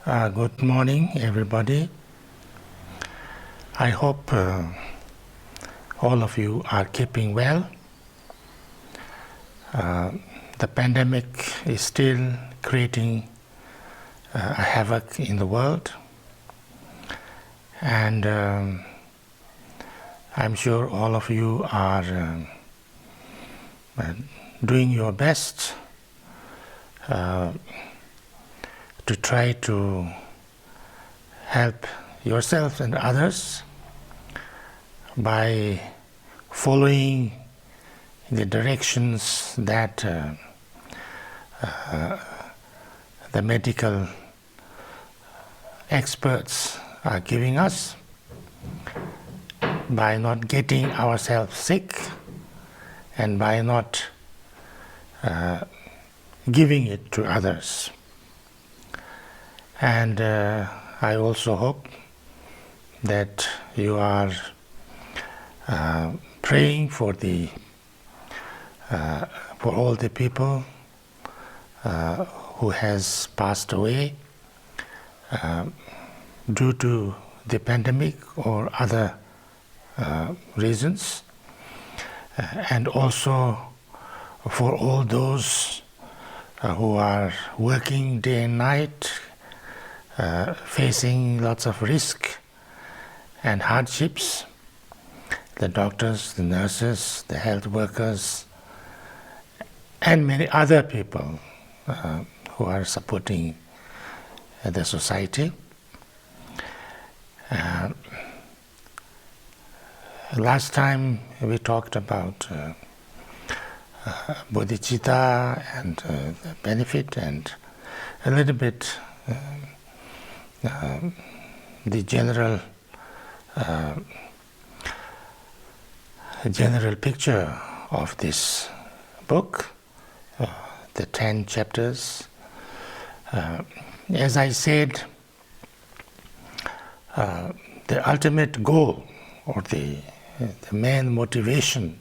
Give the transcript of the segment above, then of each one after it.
Good morning, everybody. I hope all of you are keeping well. The pandemic is still creating a havoc in the world, and I'm sure all of you are doing your best to try to help yourself and others by following the directions that the medical experts are giving us, by not getting ourselves sick and by not giving it to others. And I also hope that you are praying for all the people who has passed away due to the pandemic or other reasons, and also for all those who are working day and night, facing lots of risk and hardships, the doctors, the nurses, the health workers, and many other people who are supporting the society. Last time we talked about bodhicitta and the benefit, and a little bit the general picture of this book, the 10 chapters. As I said, the ultimate goal or the main motivation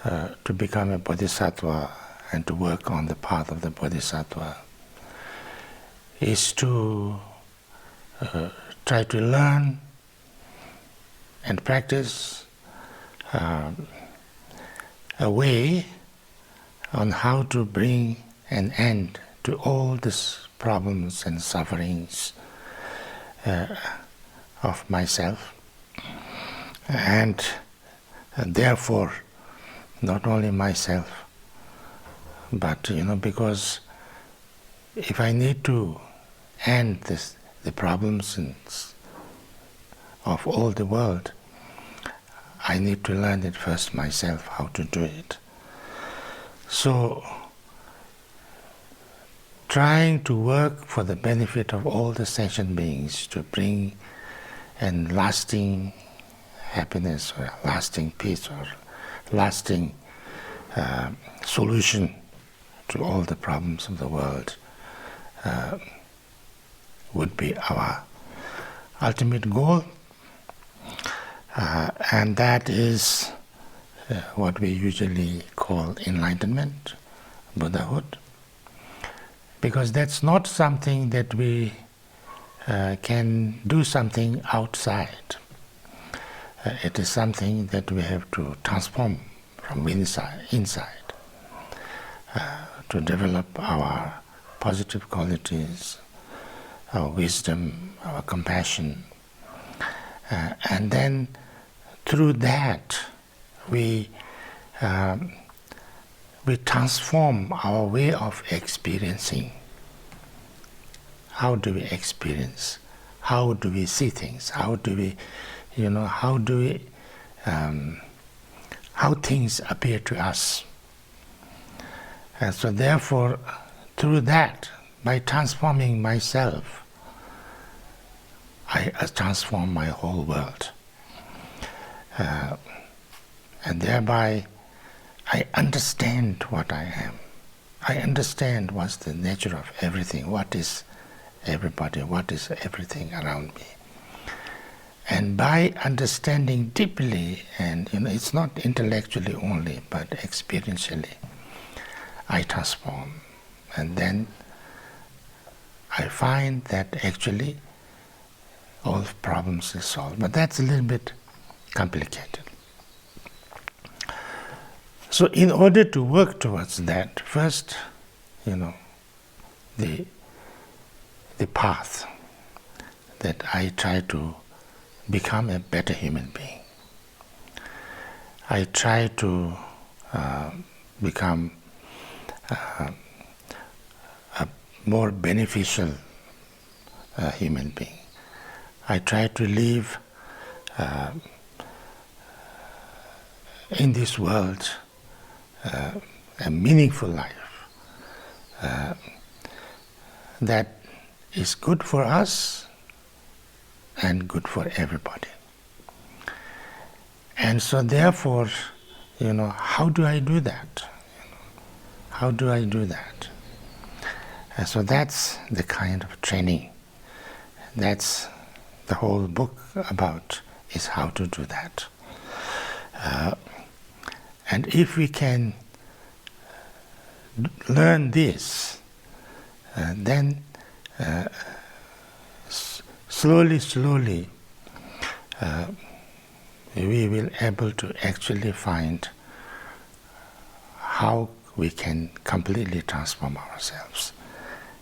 to become a bodhisattva and to work on the path of the bodhisattva is to try to learn and practice a way on how to bring an end to all these problems and sufferings of myself, and therefore not only myself, but because if I need to end the problems of all the world, I need to learn it first myself, how to do it. So, trying to work for the benefit of all the sentient beings to bring a lasting happiness or lasting peace or lasting solution to all the problems of the world would be our ultimate goal, and that is what we usually call enlightenment, Buddhahood, because that's not something that we can do something outside. It is something that we have to transform from inside to develop our positive qualities, our wisdom, our compassion, and then through that we transform our way of experiencing. How do we experience? How do we see things? How do we, how things appear to us? And so therefore, through that, by transforming myself, I transform my whole world. And thereby, I understand what I am. I understand what's the nature of everything, what is everybody, what is everything around me. And by understanding deeply, and it's not intellectually only, but experientially, I transform. And then I find that actually all problems are solved. But that's a little bit complicated. So in order to work towards that, first, the path that I try to become a better human being. I try to become a more beneficial human being. I try to live in this world a meaningful life that is good for us and good for everybody. And so therefore, how do I do that? How do I do that? And so that's the kind of training. That's the whole book about, is how to do that. And if we can learn this, then slowly, we will able to actually find how we can completely transform ourselves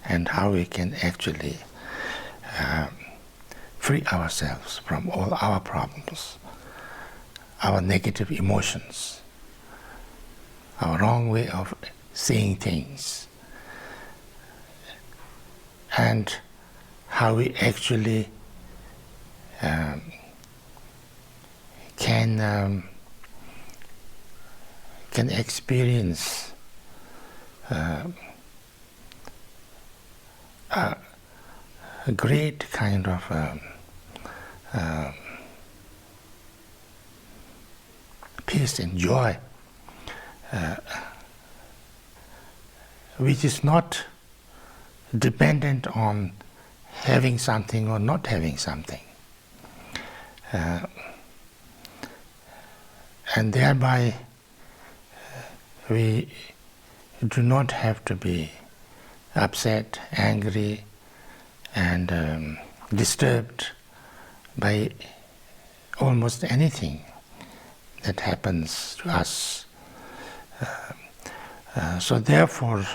and how we can actually free ourselves from all our problems, our negative emotions, our wrong way of seeing things, and how we actually can experience a great kind of peace and joy, which is not dependent on having something or not having something. And thereby we do not have to be upset, angry, and disturbed by almost anything that happens to us. So therefore,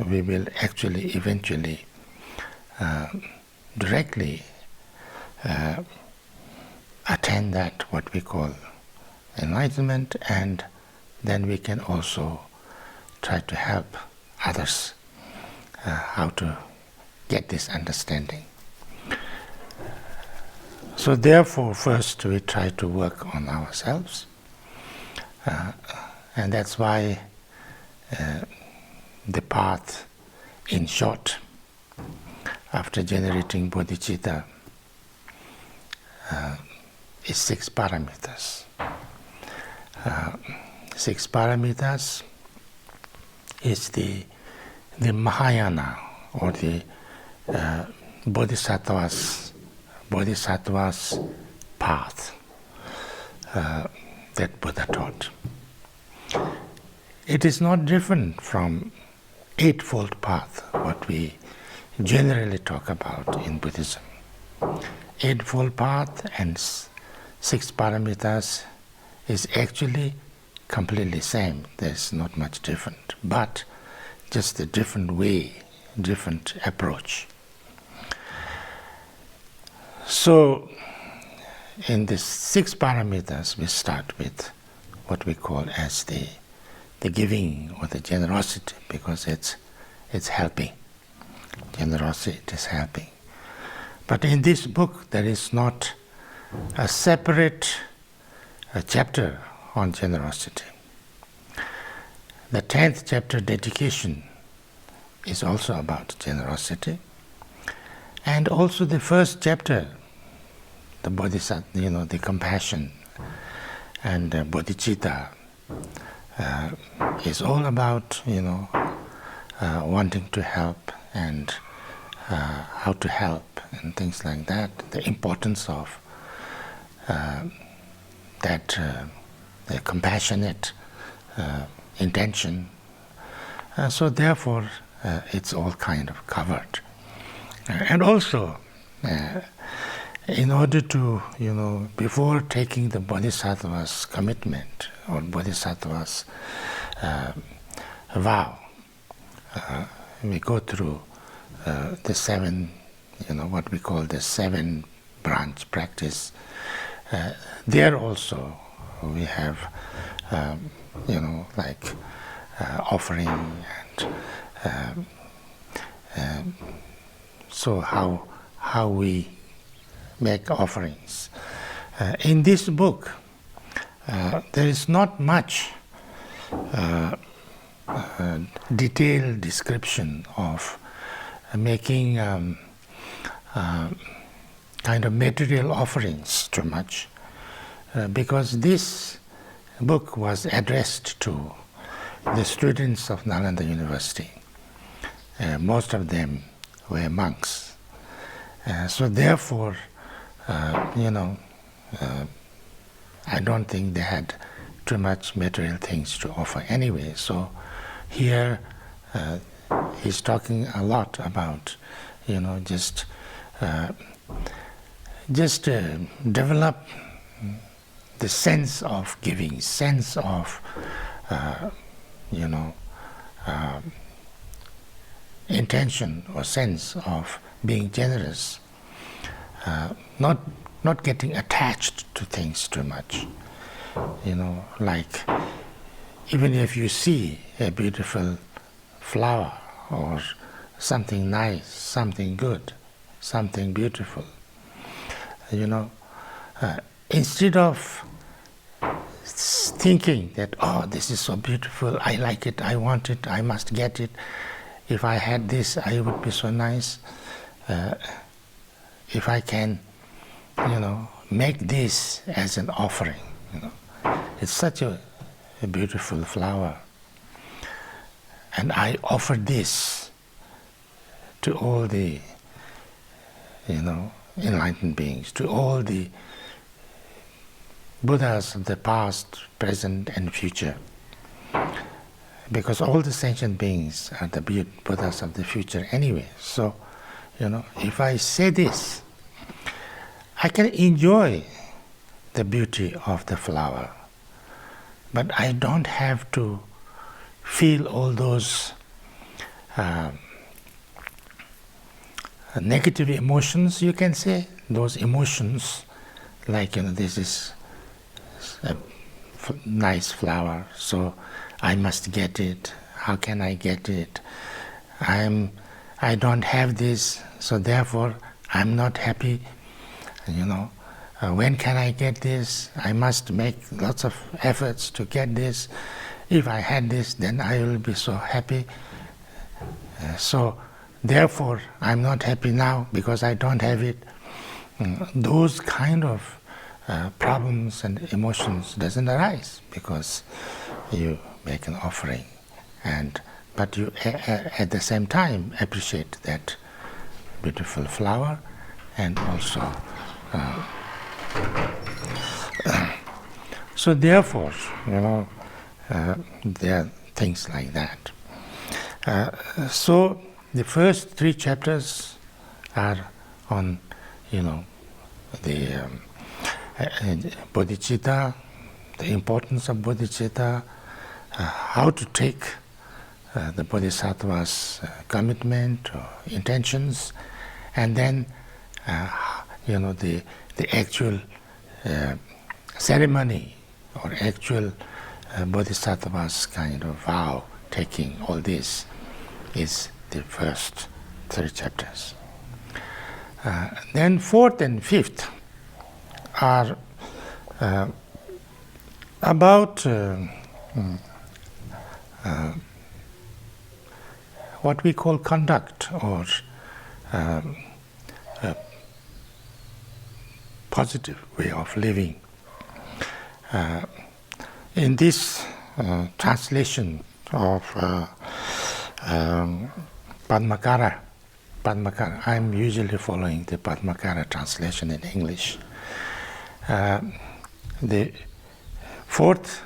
we will actually eventually directly attain that what we call enlightenment, and then we can also try to help others how to get this understanding. So therefore, first we try to work on ourselves, and that's why the path, in short, after generating bodhicitta, is 6 paramitas. 6 paramitas is the Mahayana, or the Bodhisattva's path that Buddha taught. It is not different from Eightfold Path, what we generally talk about in Buddhism. Eightfold Path and 6 paramitas is actually completely same. There's not much different, but just a different way, different approach. So in the 6 paramitas, we start with what we call as the giving or the generosity, because it's helping. Generosity is helping. But in this book, there is not a separate chapter on generosity. The 10th chapter, dedication, is also about generosity. And also the first chapter, the bodhisattva, the compassion and bodhicitta, is all about, wanting to help and how to help and things like that. The importance of that the compassionate intention. So therefore, it's all kind of covered And also, in order to, before taking the Bodhisattva's commitment or Bodhisattva's vow, we go through the seven, what we call the seven branch practice. There also we have, offering and so how we make offerings. In this book, there is not much detailed description of making kind of material offerings too much, because this book was addressed to the students of Nalanda University. Most of them were monks. So therefore, I don't think they had too much material things to offer anyway. So here he's talking a lot about, just develop the sense of giving, sense of, intention or sense of being generous, not getting attached to things too much. Like even if you see a beautiful flower or something nice, something good, something beautiful, instead of thinking that, oh, this is so beautiful, I like it, I want it, I must get it, if I had this, I would be so nice, if I can, make this as an offering. It's such a beautiful flower, and I offer this to all the, enlightened beings, to all the Buddhas of the past, present, and future. Because all the sentient beings are the Buddhas of the future anyway. So, if I say this, I can enjoy the beauty of the flower, but I don't have to feel all those negative emotions, you can say, those emotions like, this is a nice flower, so I must get it. How can I get it? I don't have this, so therefore I'm not happy. When can I get this? I must make lots of efforts to get this. If I had this, then I will be so happy. So therefore I'm not happy now because I don't have it. Those kind of problems and emotions doesn't arise because you make an offering, but you at the same time appreciate that beautiful flower, and also so therefore there are things like that. So the first 3 chapters are on the bodhicitta, the importance of bodhicitta, how to take the bodhisattva's commitment or intentions, and then the actual ceremony or actual bodhisattva's kind of vow taking. All this is the first 3 chapters. Then 4th and 5th are about what we call conduct, or positive way of living. In this translation of Padmakara, I'm usually following the Padmakara translation in English. The 4th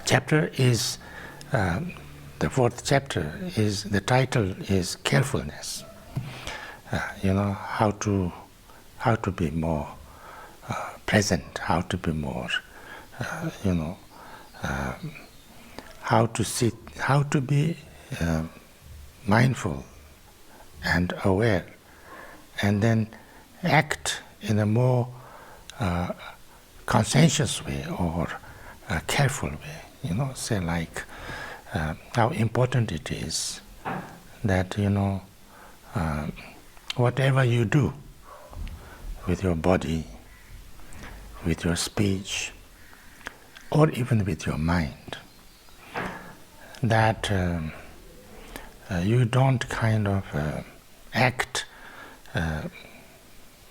chapter is the fourth chapter is, the title is Carefulness. How to be more present, how to be more, how to sit, how to be mindful and aware, and then act in a more conscientious way or a careful way. Say like how important it is that whatever you do with your body, with your speech, or even with your mind, that you don't kind of act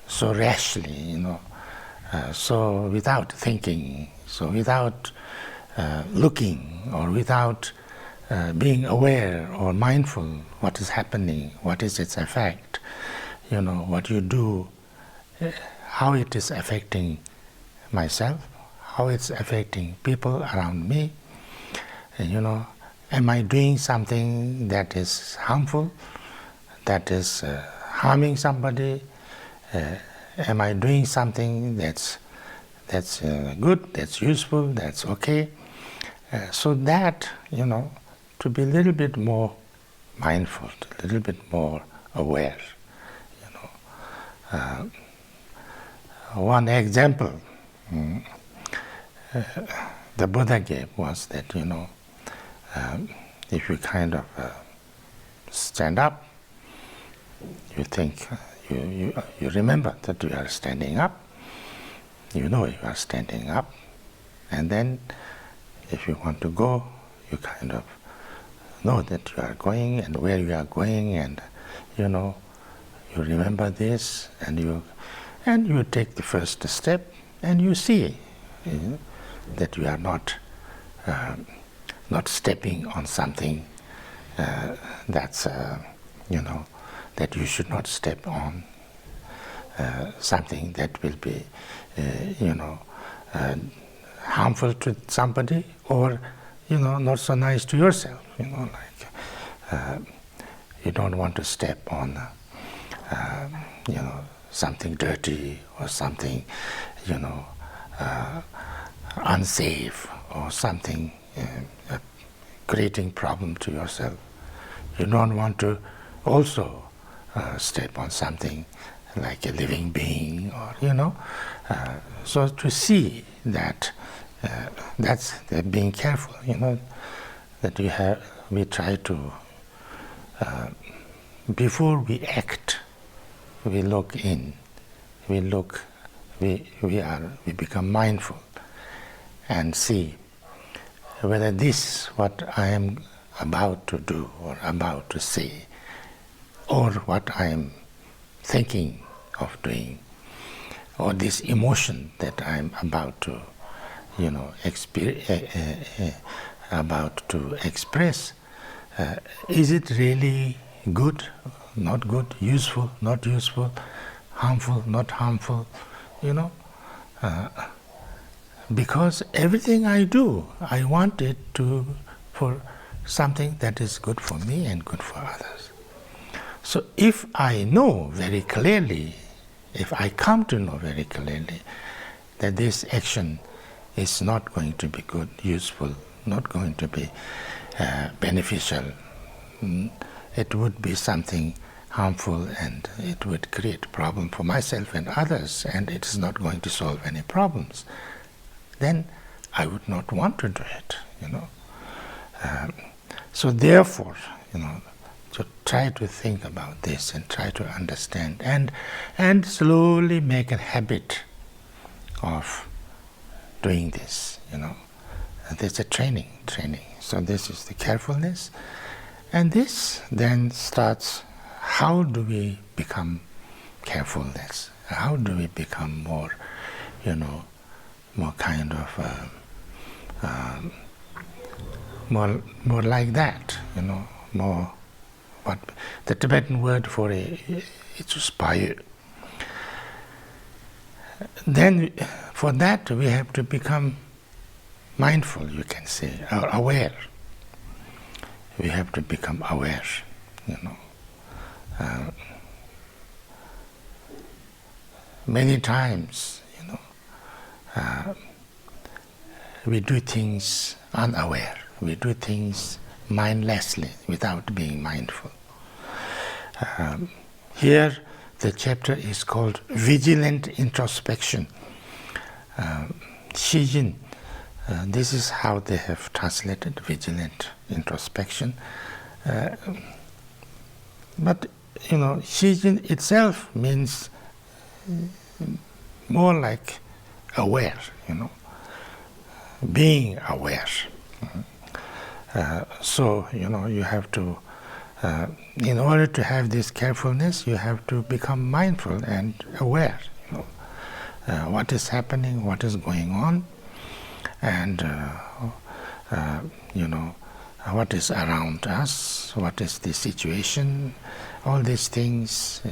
so rashly, so without thinking, so without looking, or without being aware or mindful what is happening, what is its effect, what you do, how it is affecting myself, how it's affecting people around me, am I doing something that is harmful, that is harming somebody? Am I doing something that's good, that's useful, that's okay? So that, to be a little bit more mindful, a little bit more aware. One example the Buddha gave was that, if you kind of stand up, you think, you remember that you are standing up, you know you are standing up, and then if you want to go, you kind of know that you are going and where you are going, and you remember this, and you take the first step, and you see that you are not stepping on something that's that you should not step on, something that will be harmful to somebody, or not so nice to yourself. You don't want to step on something dirty, or something unsafe, or something creating problem to yourself. You don't want to also step on something like a living being, or so to see that that's being careful, that we try to before we act, we look in, we become mindful and see whether this, what I am about to do or about to say, or what I am thinking of doing, or this emotion that I am about to, about to express, is it really good, not good, useful, not useful, harmful, not harmful, because everything I do, I want it for something that is good for me and good for others. So if I know very clearly, if I come to know very clearly that this action is not going to be good, useful, not going to be beneficial, it would be something harmful, and it would create a problem for myself and others, and it is not going to solve any problems, then I would not want to do it, So therefore, to try to think about this and try to understand, and slowly make a habit of doing this, There's a training. So this is the carefulness, and this then starts. How do we become carefulness? How do we become more, more kind of more like that, more. What the Tibetan word for it is spāyū. Then for that we have to become mindful, you can say, or aware. we have to become aware, many times, we do things unaware. We do things mindlessly without being mindful. Here, the chapter is called Vigilant Introspection. Shijin, this is how they have translated vigilant introspection. But, Shijin itself means more like aware, being aware. So, you have to, in order to have this carefulness, you have to become mindful and aware, what is happening, what is going on, and, what is around us, what is the situation, all these things,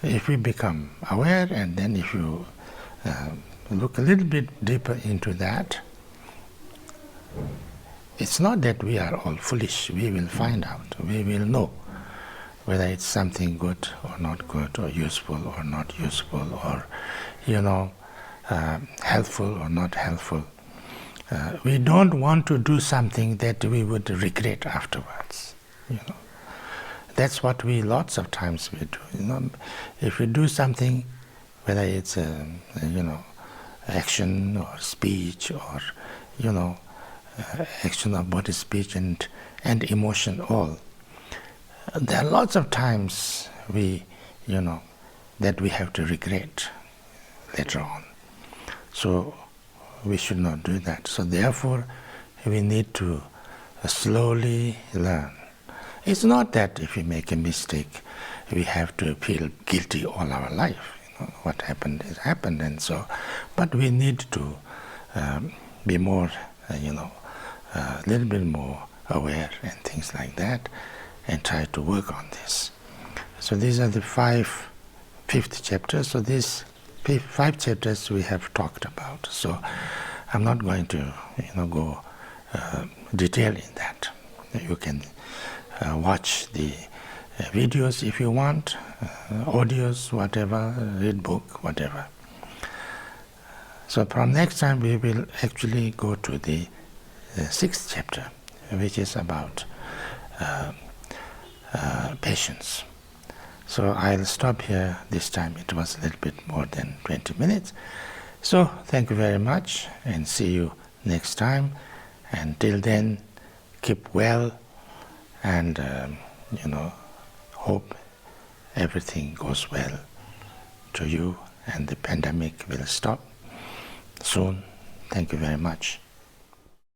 if we become aware, and then if you look a little bit deeper into that, it's not that we are all foolish. We will find out. We will know whether it's something good or not good, or useful or not useful, or, helpful or not helpful. We don't want to do something that we would regret afterwards. That's what lots of times we do. If we do something, whether it's action or speech or action of body, speech, and emotion, all. There are lots of times that we have to regret later on. So we should not do that. So therefore, we need to slowly learn. It's not that if we make a mistake, we have to feel guilty all our life. What happened is happened, and so. But we need to be more, a little bit more aware and things like that, and try to work on this. So these are the fifth chapter. So these 5 chapters we have talked about. So I'm not going to go detail in that. You can watch the videos if you want, audios, whatever, read book, whatever. So from next time we will actually go to the 6th chapter, which is about patience. So I'll stop here this time. It was a little bit more than 20 minutes. So thank you very much, and see you next time. And till then, keep well, and hope everything goes well to you, and the pandemic will stop soon. Thank you very much.